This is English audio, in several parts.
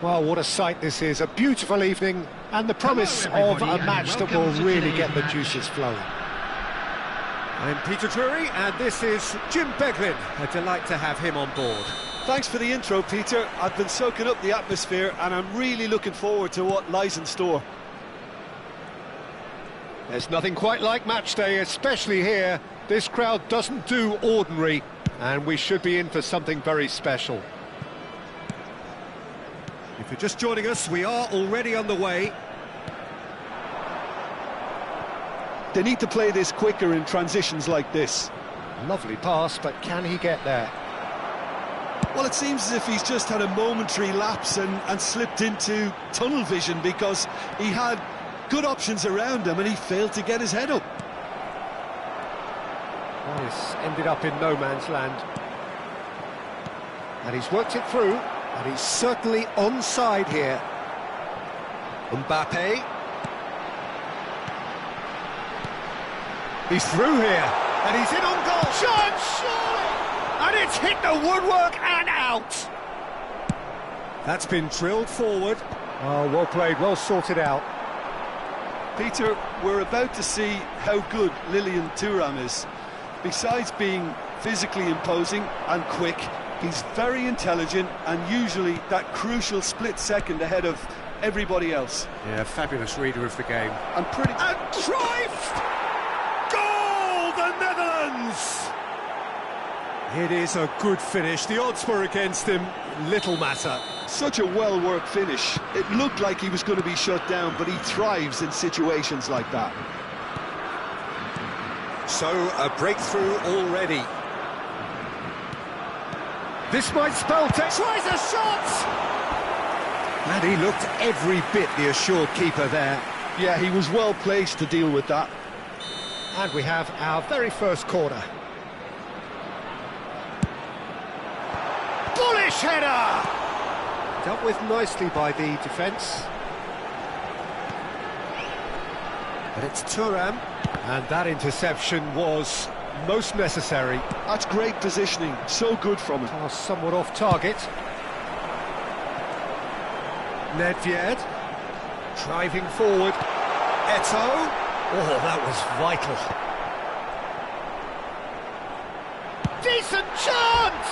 Well, what a sight this is, a beautiful evening, and the promise of a match that will really get the juices flowing. I'm Peter Drury, and this is Jim Beglin. A delight to have him on board. Thanks for the intro, Peter. I've been soaking up the atmosphere, and I'm really looking forward to what lies in store. There's nothing quite like match day, especially here. This crowd doesn't do ordinary, and we should be in for something very special. If you're just joining us, we are already underway. They need to play this quicker in transitions like this. Lovely pass, but can he get there? Well, it seems as if he's just had a momentary lapse and slipped into tunnel vision, because he had good options around him and he failed to get his head up. Well, he's ended up in no man's land. And he's worked it through. And he's certainly onside here. Mbappe. He's through here. And he's in on goal. Chance, surely! And it's hit the woodwork and out. That's been drilled forward. Oh, well played, well sorted out. Peter, we're about to see how good Lilian Thuram is. Besides being physically imposing and quick, he's very intelligent and usually that crucial split second ahead of everybody else. Yeah, fabulous reader of the game. And Cruyff! Goal, the Netherlands! It is a good finish. The odds were against him, little matter. Such a well-worked finish. It looked like he was going to be shut down, but he thrives in situations like that. So, a breakthrough already. This might spell tries a shot! And he looked every bit the assured keeper there. Yeah, he was well placed to deal with that. And we have our very first corner. Bullish header! Dealt with nicely by the defence. But it's Thuram. And that interception was most necessary. That's great positioning, so good from him. Pass somewhat off target. Nedved driving forward. Eto'o. Oh, that was vital. Decent chance!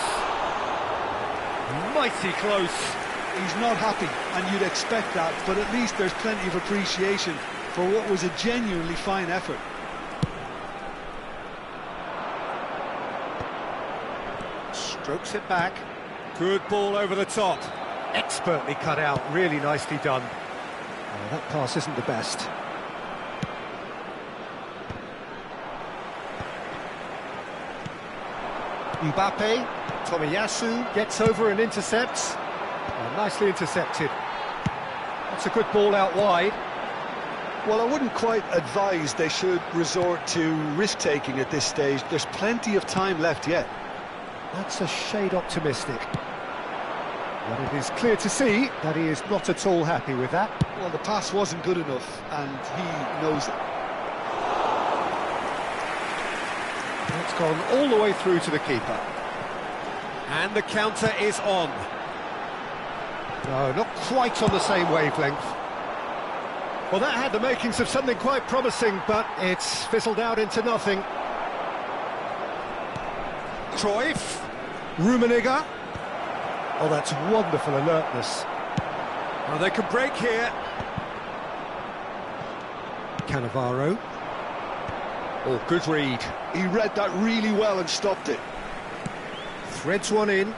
Mighty close. He's not happy, and you'd expect that, but at least there's plenty of appreciation for what was a genuinely fine effort. Strokes it back. Good ball over the top. Expertly cut out, really nicely done. Oh, that pass isn't the best. Mbappe, Tomiyasu gets over and intercepts. Oh, nicely intercepted. That's a good ball out wide. Well, I wouldn't quite advise they should resort to risk-taking at this stage. There's plenty of time left yet. That's a shade optimistic. But it is clear to see that he is not at all happy with that. Well, the pass wasn't good enough, and he knows it. It's gone all the way through to the keeper. And the counter is on. No, not quite on the same wavelength. Well, that had the makings of something quite promising, but it's fizzled out into nothing. Cruyff. Rummenigge. Oh, that's wonderful alertness. Well, they can break here. Cannavaro. Oh, good read. He read that really well and stopped it. Threads one in.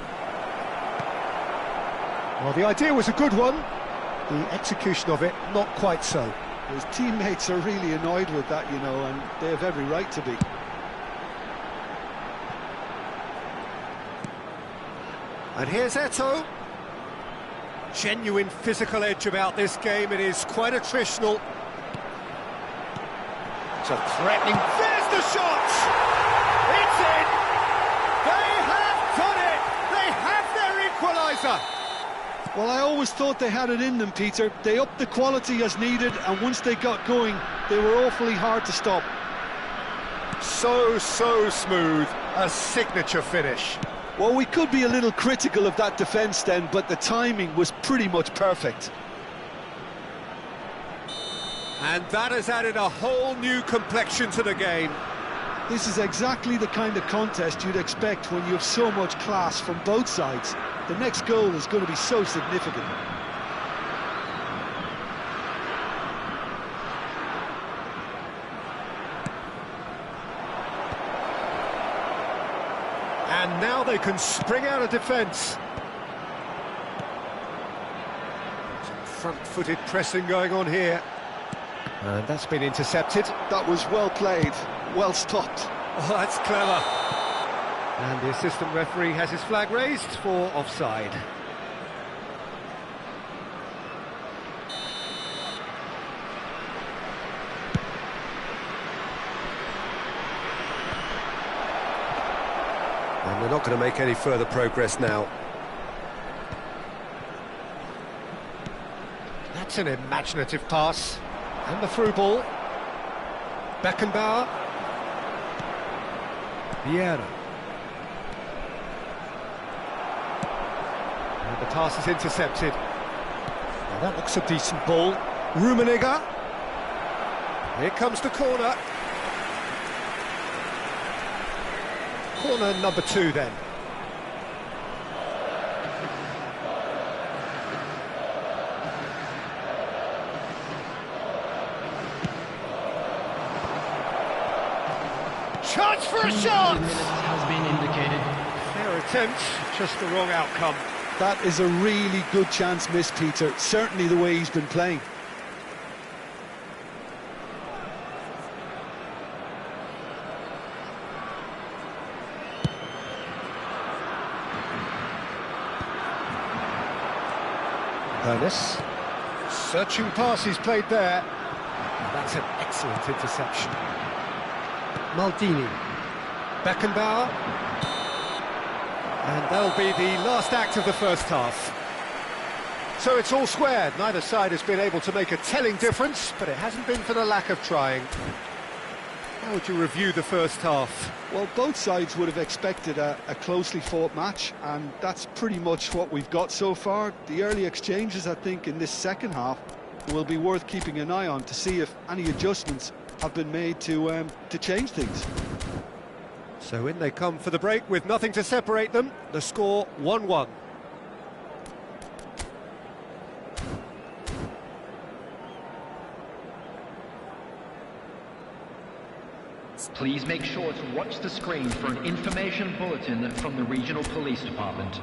Well, the idea was a good one. The execution of it, not quite so. His teammates are really annoyed with that, you know, and they have every right to be. And here's Eto'o. genuine physical edge about this game. It is quite attritional. It's a threatening... There's the shot! It's in! They have done it! They have their equaliser! Well, I always thought they had it in them, Peter. They upped the quality as needed, and once they got going, they were awfully hard to stop. So smooth. A signature finish. Well, we could be a little critical of that defence then, but the timing was pretty much perfect. And that has added a whole new complexion to the game. This is exactly the kind of contest you'd expect when you have so much class from both sides. The next goal is going to be so significant. And now they can spring out of defence. Some front-footed pressing going on here. And that's been intercepted. That was well played, well stopped. Oh, that's clever. And the assistant referee has his flag raised for offside. And they're not going to make any further progress now. That's an imaginative pass. And the through ball. Beckenbauer. Vieira. And the pass is intercepted. Now that looks a decent ball. Rummenigge. Here comes the corner. Corner number 2 then. Chance for a shot! Has been indicated. Fair attempt, just the wrong outcome. That is a really good chance missed, Peter. Certainly the way he's been playing. Ernest. Searching pass he's played there. And that's an excellent interception. Maldini. Beckenbauer. And that'll be the last act of the first half. So it's all squared. Neither side has been able to make a telling difference, but it hasn't been for the lack of trying. How would you review the first half? Well, both sides would have expected a closely fought match, and that's pretty much what we've got so far. The early exchanges, I think, in this second half will be worth keeping an eye on to see if any adjustments have been made to change things. So in they come for the break with nothing to separate them. The score 1-1. Please make sure to watch the screen for an information bulletin from the Regional Police Department.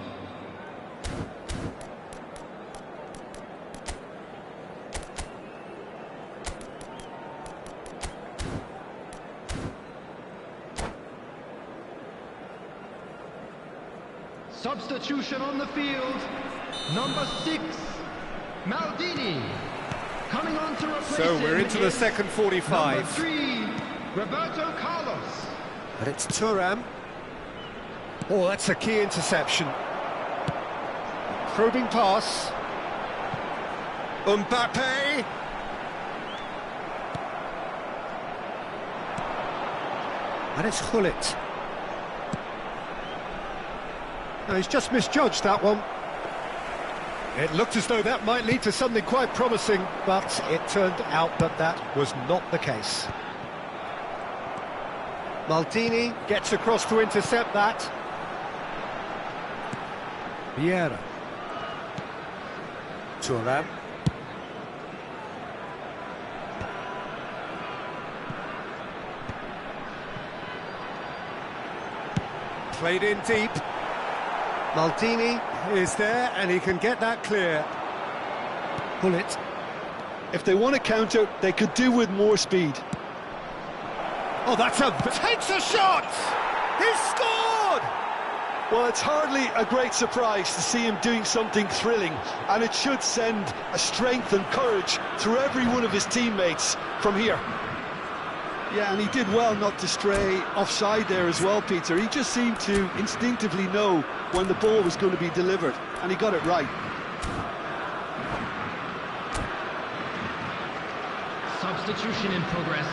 Substitution on the field, number 6, Maldini. Coming on to replace So we're into the second 45. Number 3, Roberto Carlos. And it's Thuram. Oh, that's a key interception. Probing pass. Mbappe. And it's Gullit. No, he's just misjudged that one. It looked as though that might lead to something quite promising, but it turned out that that was not the case. Maldini gets across to intercept that. Vieira. Thuram. Played in deep. Maldini is there and he can get that clear. Gullit. If they want to counter, they could do with more speed. Oh, takes a shot! He's scored! Well, it's hardly a great surprise to see him doing something thrilling, and it should send a strength and courage through every one of his teammates from here. Yeah, and he did well not to stray offside there as well, Peter. He just seemed to instinctively know when the ball was going to be delivered, and he got it right. Substitution in progress.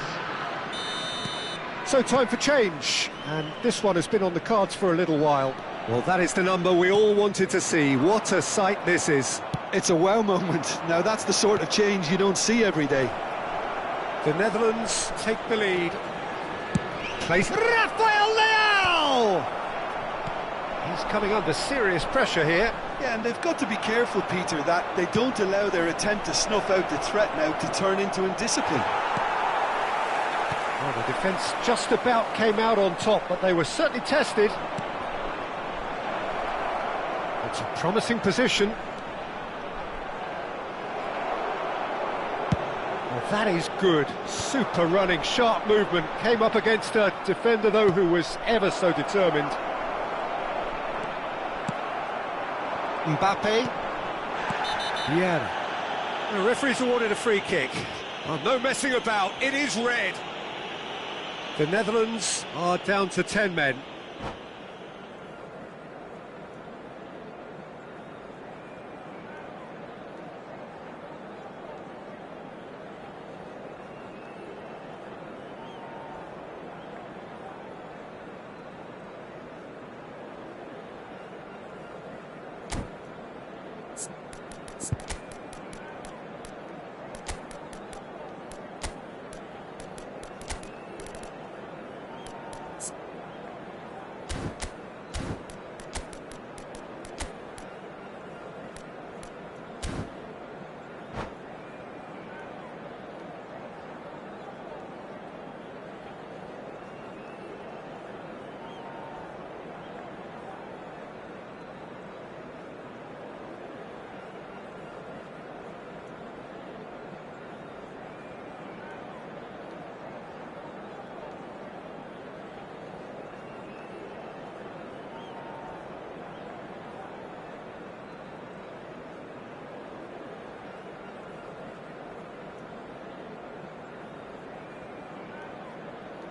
So time for change, and this one has been on the cards for a little while. Well, that is the number we all wanted to see. What a sight this is. It's a wow moment. Now, that's the sort of change you don't see every day. The Netherlands take the lead. Place Rafael Leão! He's coming under serious pressure here. Yeah, and they've got to be careful, Peter, that they don't allow their attempt to snuff out the threat now to turn into indiscipline. Well, the defence just about came out on top, but they were certainly tested. It's a promising position. Well, that is good. Super running, sharp movement. Came up against a defender, though, who was ever so determined. Mbappe. Vieira. The referee's awarded a free kick. Well, no messing about, it is red. The Netherlands are down to 10 men.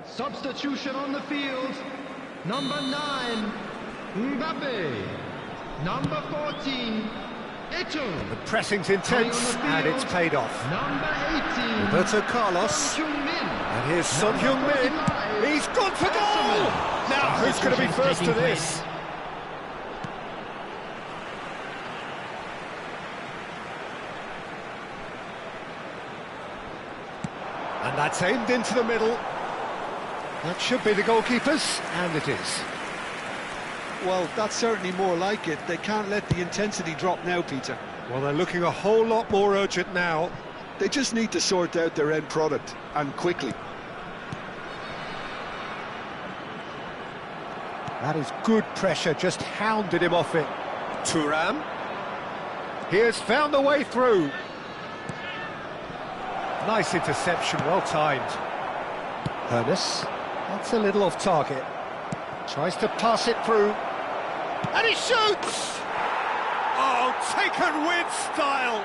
Substitution on the field. Number 9, Mbappe. Number 14, Eto'o. The pressing's intense, and it's paid off. Number 18, Roberto Carlos. Son Heung-min. And here's Son Heung-min. He's gone for goal! Now, who's going to be first to this? And that's aimed into the middle. That should be the goalkeeper's, and it is. Well, that's certainly more like it. They can't let the intensity drop now, Peter. Well, they're looking a whole lot more urgent now. They just need to sort out their end product, and quickly. That is good pressure, just hounded him off it. Thuram. He has found a way through. Nice interception, well timed. Ernest. That's a little off target. Tries to pass it through. And he shoots! Oh, taken with style!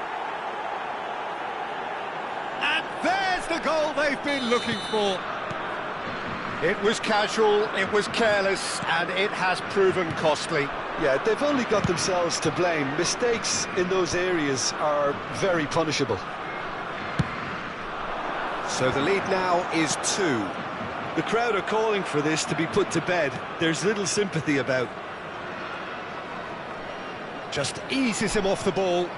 And there's the goal they've been looking for. It was casual, it was careless, and it has proven costly. Yeah, they've only got themselves to blame. Mistakes in those areas are very punishable. So the lead now is 2. The crowd are calling for this to be put to bed. There's little sympathy about. Just eases him off the ball.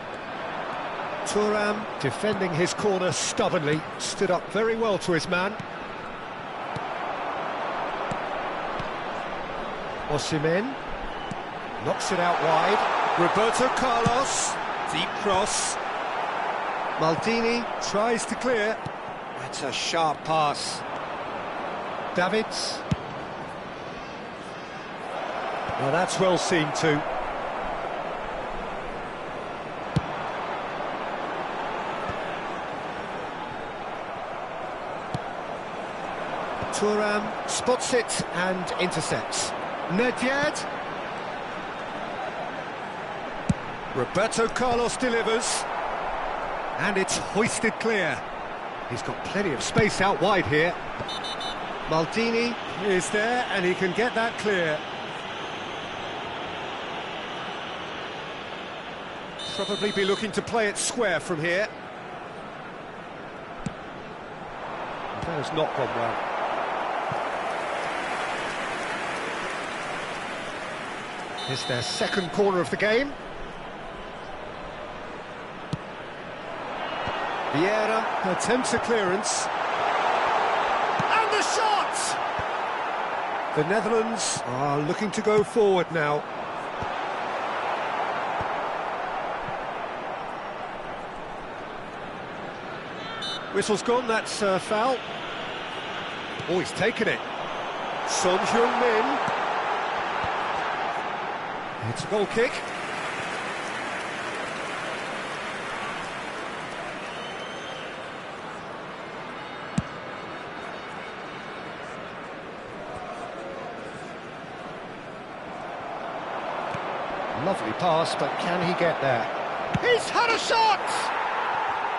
Thuram defending his corner stubbornly, stood up very well to his man. Osimhen knocks it out wide. Roberto Carlos, deep cross. Maldini tries to clear. That's a sharp pass. Davids. Well, that's well seen too. Thuram spots it and intercepts. Nedved. Roberto Carlos delivers. And it's hoisted clear. He's got plenty of space out wide here. Maldini is there, and he can get that clear. Probably be looking to play it square from here. That has not gone well. It's their second corner of the game. Vieira attempts a clearance. And the shot! The Netherlands are looking to go forward now. Whistle's gone, that's a foul. Oh, he's taken it. Son Heung-min. It's a goal kick. Lovely pass, but can he get there? He's had a shot!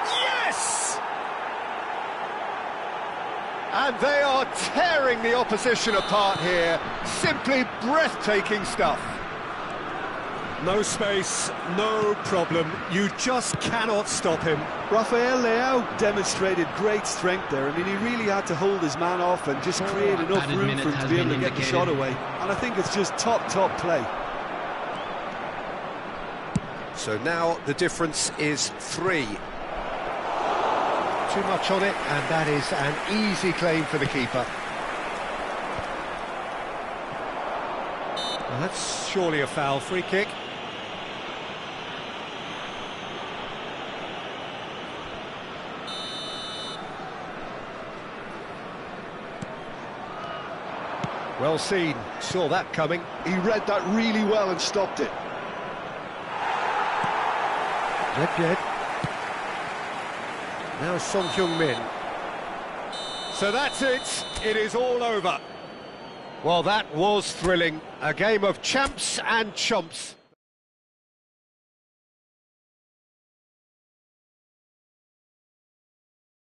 Yes! And they are tearing the opposition apart here. Simply breathtaking stuff. No space, no problem. You just cannot stop him. Rafael Leao demonstrated great strength there. I mean, he really had to hold his man off and just create enough room for him to be able to get the shot away. And I think it's just top play. So now the difference is 3. Too much on it, and that is an easy claim for the keeper. Well, that's surely a foul. Free kick. Well seen, saw that coming. He read that really well and stopped it. Jed. Now Son Heung-min. So that's it. It is all over. Well, that was thrilling. A game of champs and chumps.